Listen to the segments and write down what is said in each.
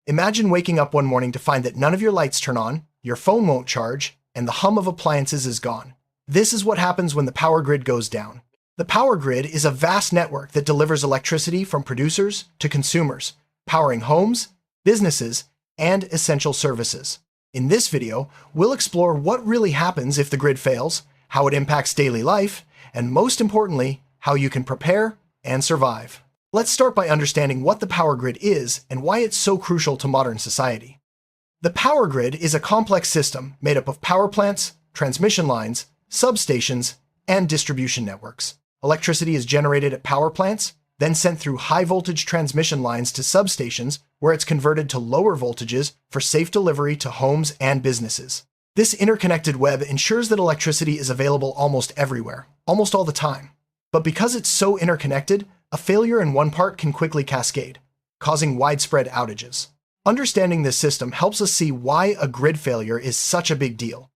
Imagine waking up one morning to find that none of your lights turn on, your phone won't charge, and the hum of appliances is gone. This is what happens when the power grid goes down. The power grid is a vast network that delivers electricity from producers to consumers, powering homes, businesses, and essential services. In this video, we'll explore what really happens if the grid fails, how it impacts daily life, and most importantly, how you can prepare and survive. Let's start by understanding what the power grid is and why it's so crucial to modern society. The power grid is a complex system made up of power plants, transmission lines, substations, and distribution networks. Electricity is generated at power plants, then sent through high-voltage transmission lines to substations, where it's converted to lower voltages for safe delivery to homes and businesses. This interconnected web ensures that electricity is available almost everywhere, almost all the time. But because it's so interconnected, a failure in one part can quickly cascade, causing widespread outages. Understanding this system helps us see why a grid failure is such a big deal.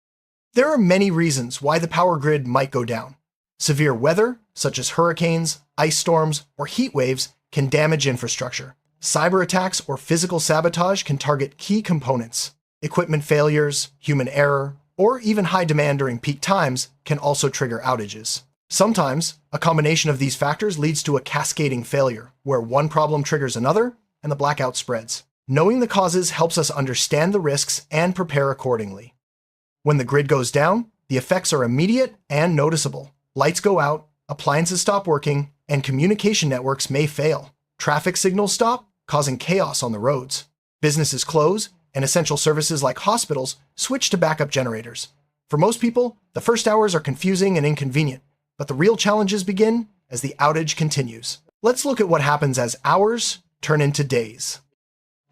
There are many reasons why the power grid might go down. Severe weather, such as hurricanes, ice storms, or heat waves, can damage infrastructure. Cyber attacks or physical sabotage can target key components. Equipment failures, human error, or even high demand during peak times can also trigger outages. Sometimes, a combination of these factors leads to a cascading failure, where one problem triggers another and the blackout spreads. Knowing the causes helps us understand the risks and prepare accordingly. When the grid goes down, the effects are immediate and noticeable. Lights go out, appliances stop working, and communication networks may fail. Traffic signals stop, causing chaos on the roads. Businesses close, and essential services like hospitals switch to backup generators. For most people, the first hours are confusing and inconvenient, but the real challenges begin as the outage continues. Let's look at what happens as hours turn into days.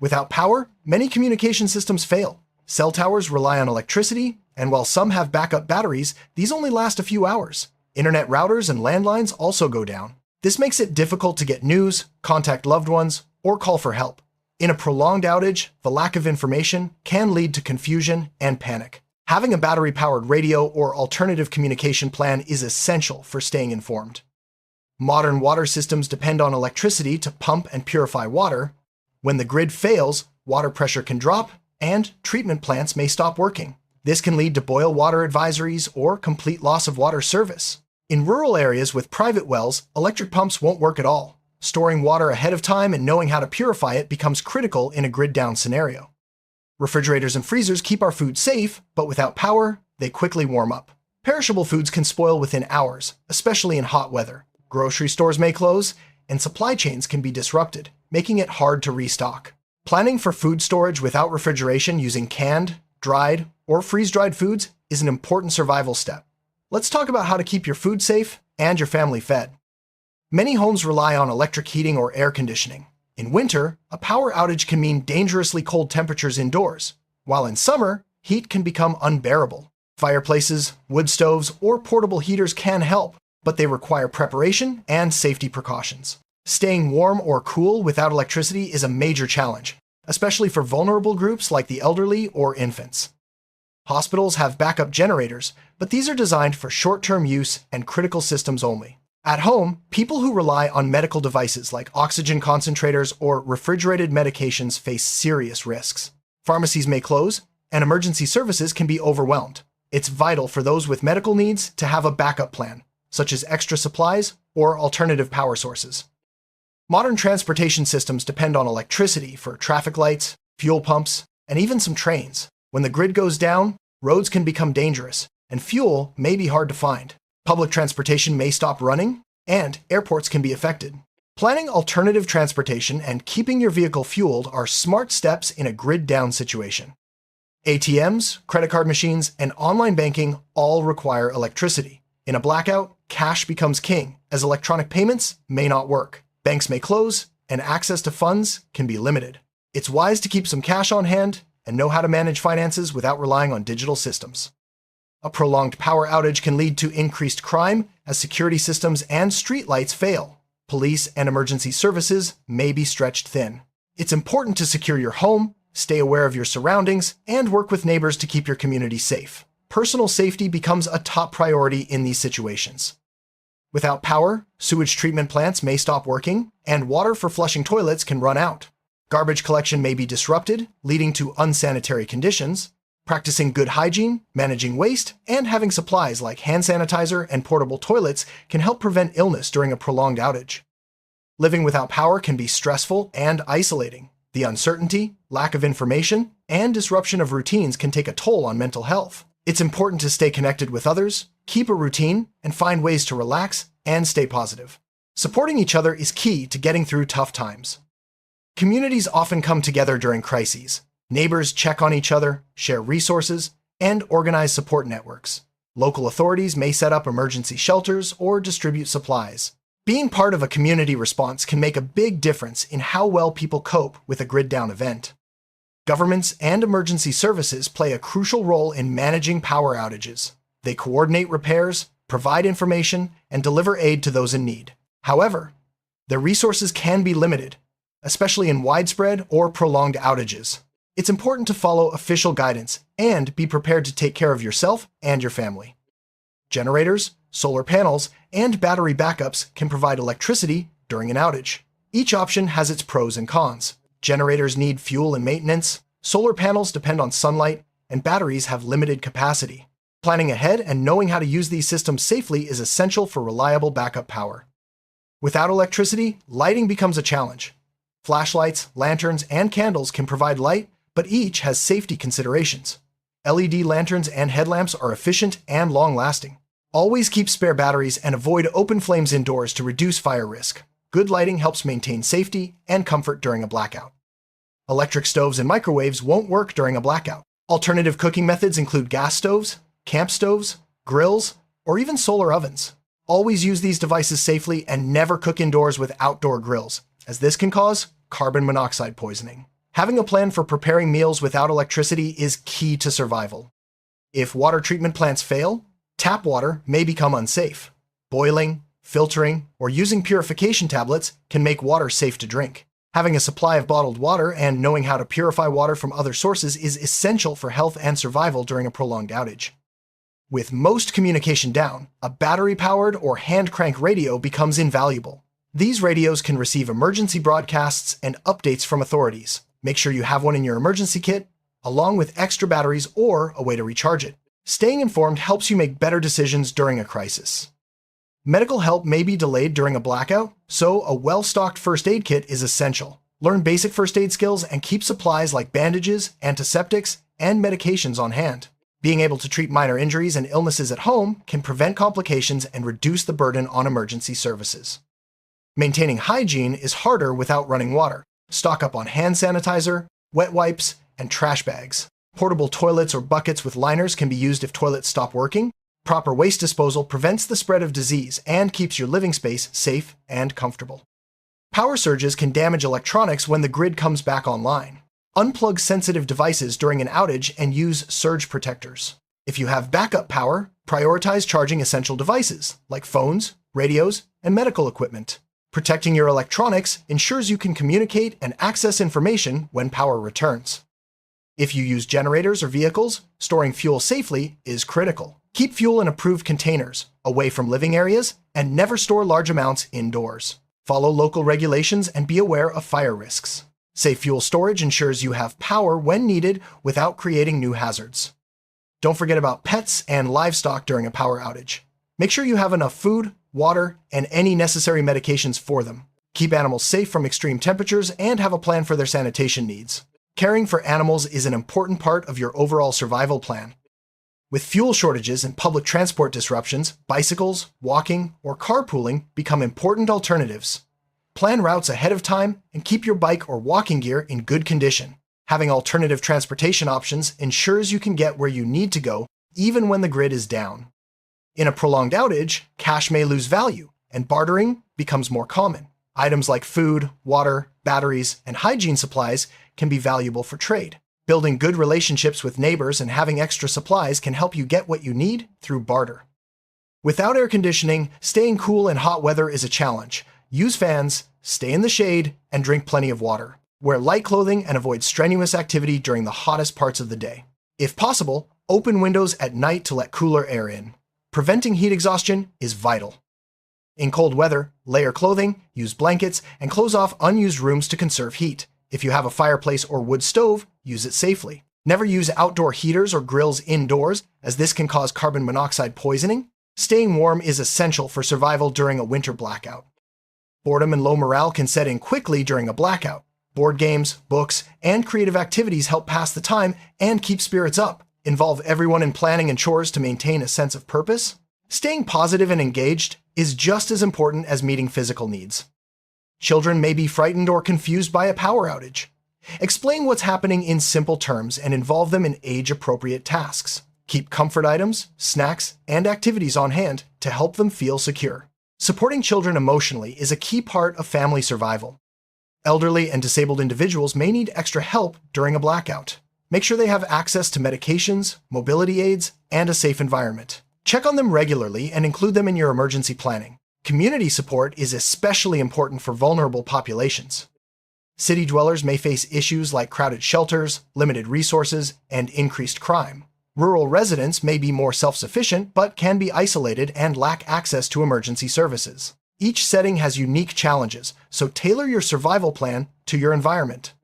Without power, many communication systems fail. Cell towers rely on electricity, and while some have backup batteries, these only last a few hours. Internet routers and landlines also go down. This makes it difficult to get news, contact loved ones, or call for help. In a prolonged outage, the lack of information can lead to confusion and panic. Having a battery-powered radio or alternative communication plan is essential for staying informed. Modern water systems depend on electricity to pump and purify water. When the grid fails, water pressure can drop, and treatment plants may stop working. This can lead to boil water advisories or complete loss of water service. In rural areas with private wells, electric pumps won't work at all. Storing water ahead of time and knowing how to purify it becomes critical in a grid-down scenario. Refrigerators and freezers keep our food safe, but without power, they quickly warm up. Perishable foods can spoil within hours, especially in hot weather. Grocery stores may close, and supply chains can be disrupted, making it hard to restock. Planning for food storage without refrigeration using canned, dried, or freeze-dried foods is an important survival step. Let's talk about how to keep your food safe and your family fed. Many homes rely on electric heating or air conditioning. In winter, a power outage can mean dangerously cold temperatures indoors, while in summer, heat can become unbearable. Fireplaces, wood stoves, or portable heaters can help, but they require preparation and safety precautions. Staying warm or cool without electricity is a major challenge, especially for vulnerable groups like the elderly or infants. Hospitals have backup generators, but these are designed for short-term use and critical systems only. At home, people who rely on medical devices like oxygen concentrators or refrigerated medications face serious risks. Pharmacies may close, and emergency services can be overwhelmed. It's vital for those with medical needs to have a backup plan, such as extra supplies or alternative power sources. Modern transportation systems depend on electricity for traffic lights, fuel pumps, and even some trains. When the grid goes down, roads can become dangerous, and fuel may be hard to find. Public transportation may stop running, and airports can be affected. Planning alternative transportation and keeping your vehicle fueled are smart steps in a grid-down situation. ATMs, credit card machines, and online banking all require electricity. In a blackout, cash becomes king, as electronic payments may not work. Banks may close, and access to funds can be limited. It's wise to keep some cash on hand and know how to manage finances without relying on digital systems. A prolonged power outage can lead to increased crime as security systems and streetlights fail. Police and emergency services may be stretched thin. It's important to secure your home, stay aware of your surroundings, and work with neighbors to keep your community safe. Personal safety becomes a top priority in these situations. Without power, sewage treatment plants may stop working, and water for flushing toilets can run out. Garbage collection may be disrupted, leading to unsanitary conditions. Practicing good hygiene, managing waste, and having supplies like hand sanitizer and portable toilets can help prevent illness during a prolonged outage. Living without power can be stressful and isolating. The uncertainty, lack of information, and disruption of routines can take a toll on mental health. It's important to stay connected with others, keep a routine, and find ways to relax and stay positive. Supporting each other is key to getting through tough times. Communities often come together during crises. Neighbors check on each other, share resources, and organize support networks. Local authorities may set up emergency shelters or distribute supplies. Being part of a community response can make a big difference in how well people cope with a grid-down event. Governments and emergency services play a crucial role in managing power outages. They coordinate repairs, provide information, and deliver aid to those in need. However, their resources can be limited, especially in widespread or prolonged outages. It's important to follow official guidance and be prepared to take care of yourself and your family. Generators, solar panels, and battery backups can provide electricity during an outage. Each option has its pros and cons. Generators need fuel and maintenance, solar panels depend on sunlight, and batteries have limited capacity. Planning ahead and knowing how to use these systems safely is essential for reliable backup power. Without electricity, lighting becomes a challenge. Flashlights, lanterns, and candles can provide light, but each has safety considerations. LED lanterns and headlamps are efficient and long-lasting. Always keep spare batteries and avoid open flames indoors to reduce fire risk. Good lighting helps maintain safety and comfort during a blackout. Electric stoves and microwaves won't work during a blackout. Alternative cooking methods include gas stoves, camp stoves, grills, or even solar ovens. Always use these devices safely and never cook indoors with outdoor grills, as this can cause carbon monoxide poisoning. Having a plan for preparing meals without electricity is key to survival. If water treatment plants fail, tap water may become unsafe. Boiling, filtering, or using purification tablets can make water safe to drink. Having a supply of bottled water and knowing how to purify water from other sources is essential for health and survival during a prolonged outage. With most communication down, a battery-powered or hand-crank radio becomes invaluable. These radios can receive emergency broadcasts and updates from authorities. Make sure you have one in your emergency kit, along with extra batteries or a way to recharge it. Staying informed helps you make better decisions during a crisis. Medical help may be delayed during a blackout, so a well-stocked first aid kit is essential. Learn basic first aid skills and keep supplies like bandages, antiseptics, and medications on hand. Being able to treat minor injuries and illnesses at home can prevent complications and reduce the burden on emergency services. Maintaining hygiene is harder without running water. Stock up on hand sanitizer, wet wipes, and trash bags. Portable toilets or buckets with liners can be used if toilets stop working. Proper waste disposal prevents the spread of disease and keeps your living space safe and comfortable. Power surges can damage electronics when the grid comes back online. Unplug sensitive devices during an outage and use surge protectors. If you have backup power, prioritize charging essential devices like phones, radios, and medical equipment. Protecting your electronics ensures you can communicate and access information when power returns. If you use generators or vehicles, storing fuel safely is critical. Keep fuel in approved containers, away from living areas, and never store large amounts indoors. Follow local regulations and be aware of fire risks. Safe fuel storage ensures you have power when needed without creating new hazards. Don't forget about pets and livestock during a power outage. Make sure you have enough food, water, and any necessary medications for them. Keep animals safe from extreme temperatures and have a plan for their sanitation needs. Caring for animals is an important part of your overall survival plan. With fuel shortages and public transport disruptions, bicycles, walking, or carpooling become important alternatives. Plan routes ahead of time and keep your bike or walking gear in good condition. Having alternative transportation options ensures you can get where you need to go even when the grid is down. In a prolonged outage, cash may lose value, and bartering becomes more common. Items like food, water, batteries, and hygiene supplies can be valuable for trade. Building good relationships with neighbors and having extra supplies can help you get what you need through barter. Without air conditioning, staying cool in hot weather is a challenge. Use fans, stay in the shade, and drink plenty of water. Wear light clothing and avoid strenuous activity during the hottest parts of the day. If possible, open windows at night to let cooler air in. Preventing heat exhaustion is vital. In cold weather, layer clothing, use blankets, and close off unused rooms to conserve heat. If you have a fireplace or wood stove, use it safely. Never use outdoor heaters or grills indoors, as this can cause carbon monoxide poisoning. Staying warm is essential for survival during a winter blackout. Boredom and low morale can set in quickly during a blackout. Board games, books, and creative activities help pass the time and keep spirits up. Involve everyone in planning and chores to maintain a sense of purpose. Staying positive and engaged is just as important as meeting physical needs. Children may be frightened or confused by a power outage. Explain what's happening in simple terms and involve them in age-appropriate tasks. Keep comfort items, snacks, and activities on hand to help them feel secure. Supporting children emotionally is a key part of family survival. Elderly and disabled individuals may need extra help during a blackout. Make sure they have access to medications, mobility aids, and a safe environment. Check on them regularly and include them in your emergency planning. Community support is especially important for vulnerable populations. City dwellers may face issues like crowded shelters, limited resources, and increased crime. Rural residents may be more self-sufficient, but can be isolated and lack access to emergency services. Each setting has unique challenges, so tailor your survival plan to your environment.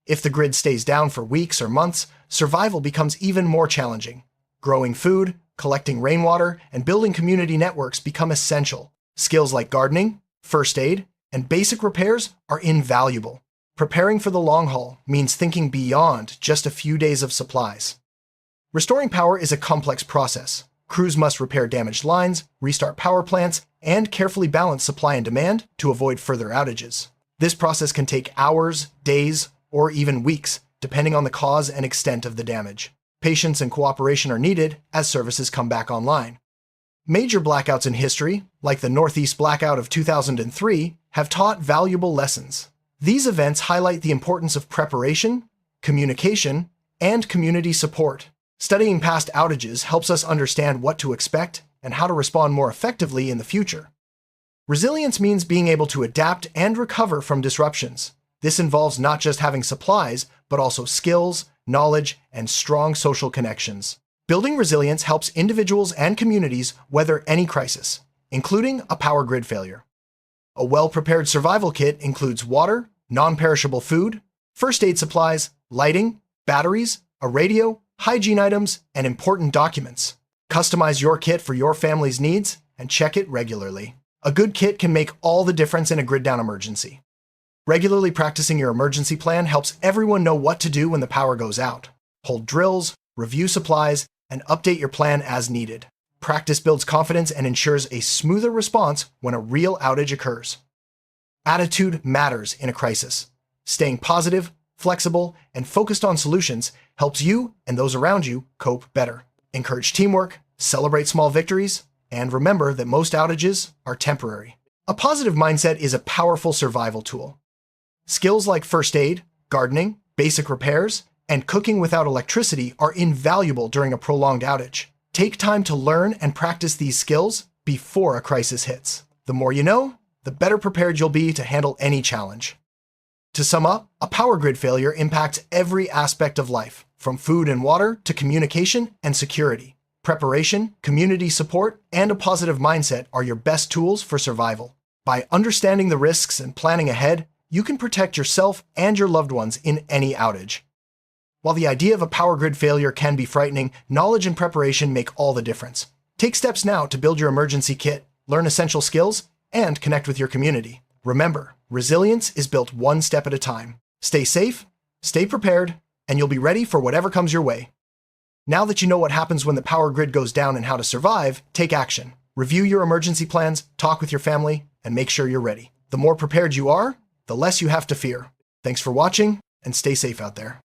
If the grid stays down for weeks or months, survival becomes even more challenging. Growing food, collecting rainwater, and building community networks become essential. Skills like gardening, first aid, and basic repairs are invaluable. Preparing for the long haul means thinking beyond just a few days of supplies. Restoring power is a complex process. Crews must repair damaged lines, restart power plants, and carefully balance supply and demand to avoid further outages. This process can take hours, days, or even weeks, depending on the cause and extent of the damage. Patience and cooperation are needed as services come back online. Major blackouts in history, like the Northeast Blackout of 2003, have taught valuable lessons. These events highlight the importance of preparation, communication, and community support. Studying past outages helps us understand what to expect and how to respond more effectively in the future. Resilience means being able to adapt and recover from disruptions. This involves not just having supplies, but also skills, knowledge, and strong social connections. Building resilience helps individuals and communities weather any crisis, including a power grid failure. A well-prepared survival kit includes water, non-perishable food, first aid supplies, lighting, batteries, a radio, hygiene items, and important documents. Customize your kit for your family's needs and check it regularly. A good kit can make all the difference in a grid-down emergency. Regularly practicing your emergency plan helps everyone know what to do when the power goes out. Hold drills, review supplies, and update your plan as needed. Practice builds confidence and ensures a smoother response when a real outage occurs. Attitude matters in a crisis. Staying positive, flexible, and focused on solutions helps you and those around you cope better. Encourage teamwork, celebrate small victories, and remember that most outages are temporary. A positive mindset is a powerful survival tool. Skills like first aid, gardening, basic repairs, and cooking without electricity are invaluable during a prolonged outage. Take time to learn and practice these skills before a crisis hits. The more you know, the better prepared you'll be to handle any challenge. To sum up, a power grid failure impacts every aspect of life, from food and water to communication and security. Preparation, community support, and a positive mindset are your best tools for survival. By understanding the risks and planning ahead, you can protect yourself and your loved ones in any outage. While the idea of a power grid failure can be frightening, knowledge and preparation make all the difference. Take steps now to build your emergency kit, learn essential skills, and connect with your community. Remember, resilience is built one step at a time. Stay safe, stay prepared, and you'll be ready for whatever comes your way. Now that you know what happens when the power grid goes down and how to survive, take action. Review your emergency plans, talk with your family, and make sure you're ready. The more prepared you are, the less you have to fear. Thanks for watching, and stay safe out there.